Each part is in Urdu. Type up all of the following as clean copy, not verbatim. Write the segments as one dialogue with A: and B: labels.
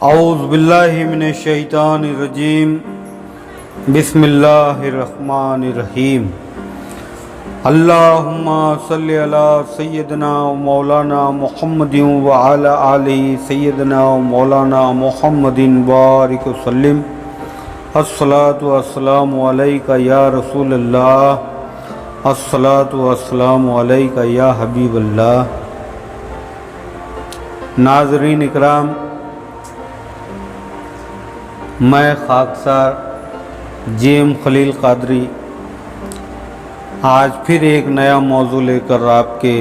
A: اعوذ باللہ من الشیطان الرجیم بسم اللہ الرحمن الرحیم اللہم صلی علی سیدنا و مولانا محمد وعلی آلہ سیدنا و مولانا محمد بارک وسلم الصلاۃ والسلام علیکہ یا رسول اللہ الصلاۃ والسلام علیکہ یا حبیب اللہ۔ ناظرین اکرام، میں خاکسار جیم خلیل قادری آج پھر ایک نیا موضوع لے کر آپ کے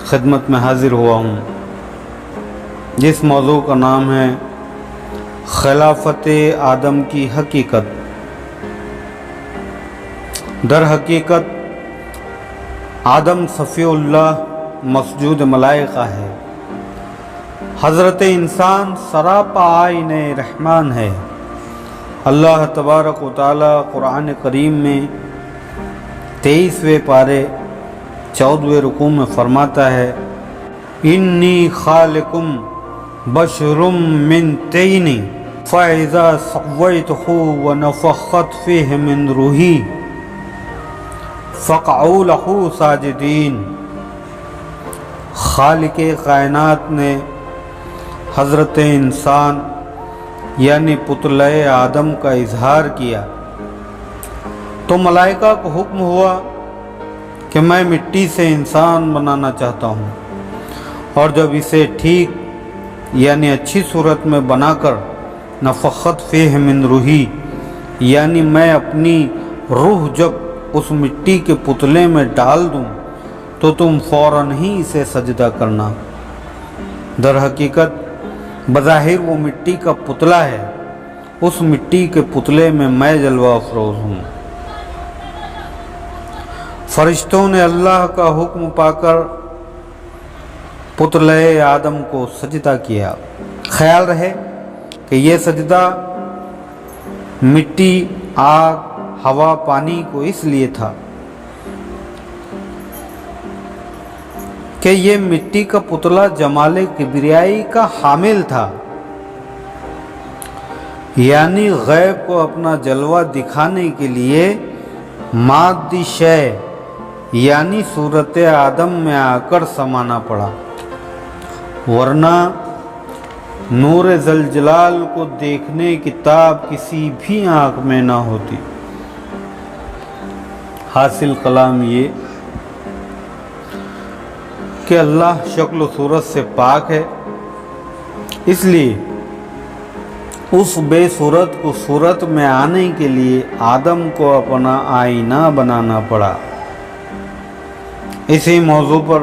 A: خدمت میں حاضر ہوا ہوں، جس موضوع کا نام ہے خلافت آدم کی حقیقت۔ در حقیقت آدم صفی اللہ مسجود ملائکہ ہے، حضرت انسان سراپا آئین رحمان ہے۔ اللہ تبارک و تعالی قرآن کریم میں 23ویں پارے 14ویں رکوع میں فرماتا ہے، انی خالقم بشرم من طین فاذا سویتہ ونفخت فیہ من روحی فقعوا لہ ساجدین۔ خالق کائنات نے حضرت انسان یعنی پتلہ آدم کا اظہار کیا تو ملائکہ کو حکم ہوا کہ میں مٹی سے انسان بنانا چاہتا ہوں، اور جب اسے ٹھیک یعنی اچھی صورت میں بنا کر نفخت فیہ من روحی یعنی میں اپنی روح جب اس مٹی کے پتلے میں ڈال دوں تو تم فوراً ہی اسے سجدہ کرنا۔ در حقیقت بظاہر وہ مٹی کا پتلا ہے، اس مٹی کے پتلے میں جلوہ افروز ہوں۔ فرشتوں نے اللہ کا حکم پا کر پتلے آدم کو سجدہ کیا۔ خیال رہے کہ یہ سجدہ مٹی، آگ، ہوا، پانی کو اس لیے تھا کہ یہ مٹی کا پتلا جمال کبریائی کا حامل تھا، یعنی غیب کو اپنا جلوہ دکھانے کے لیے مادی شے یعنی صورت آدم میں آ کر سمانا پڑا، ورنہ نور ذوالجلال کو دیکھنے کی تاب کسی بھی آنکھ میں نہ ہوتی۔ حاصل کلام یہ کہ اللہ شکل و صورت سے پاک ہے، اس لیے اس بے صورت کو صورت میں آنے کے لیے آدم کو اپنا آئینہ بنانا پڑا۔ اسی موضوع پر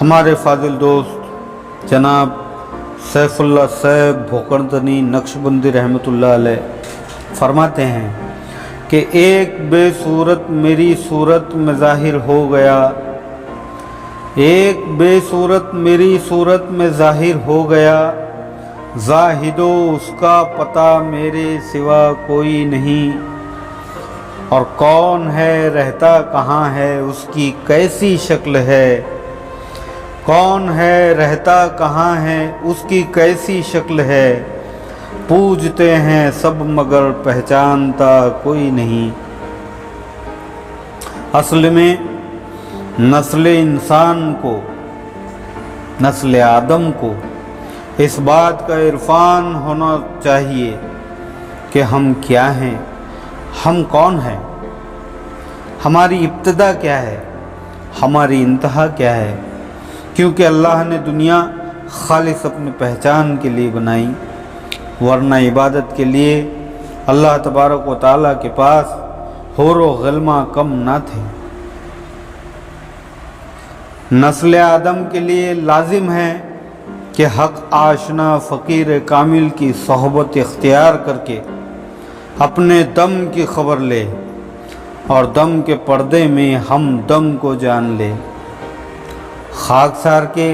A: ہمارے فاضل دوست جناب سیف اللہ صاحب بھوکردنی نقشبندی رحمۃ اللہ علیہ فرماتے ہیں کہ ایک بے صورت میری صورت میں ظاہر ہو گیا، ایک بے صورت میری صورت میں ظاہر ہو گیا، زاہدو اس کا پتہ میرے سوا کوئی نہیں، اور کون ہے رہتا کہاں ہے اس کی کیسی شکل ہے، کون ہے رہتا کہاں ہے اس کی کیسی شکل ہے، پوجتے ہیں سب مگر پہچانتا کوئی نہیں۔ اصل میں نسل انسان کو، نسل آدم کو اس بات کا عرفان ہونا چاہیے کہ ہم کیا ہیں، ہم کون ہیں، ہماری ابتدا کیا ہے، ہماری انتہا کیا ہے، کیونکہ اللہ نے دنیا خالص اپنی پہچان کے لیے بنائی، ورنہ عبادت کے لیے اللہ تبارک و تعالیٰ کے پاس حور و غلمہ کم نہ تھے۔ نسل آدم کے لیے لازم ہے کہ حق آشنا فقیر کامل کی صحبت اختیار کر کے اپنے دم کی خبر لے، اور دم کے پردے میں ہم دم کو جان لے۔ خاکسار کے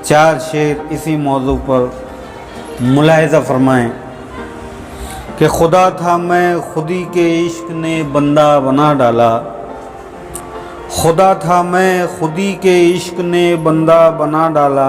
A: 4 شعر اسی موضوع پر ملاحظہ فرمائیں کہ خدا تھا میں خودی کے عشق نے بندہ بنا ڈالا، خدا تھا میں خودی کے عشق نے بندہ بنا ڈالا،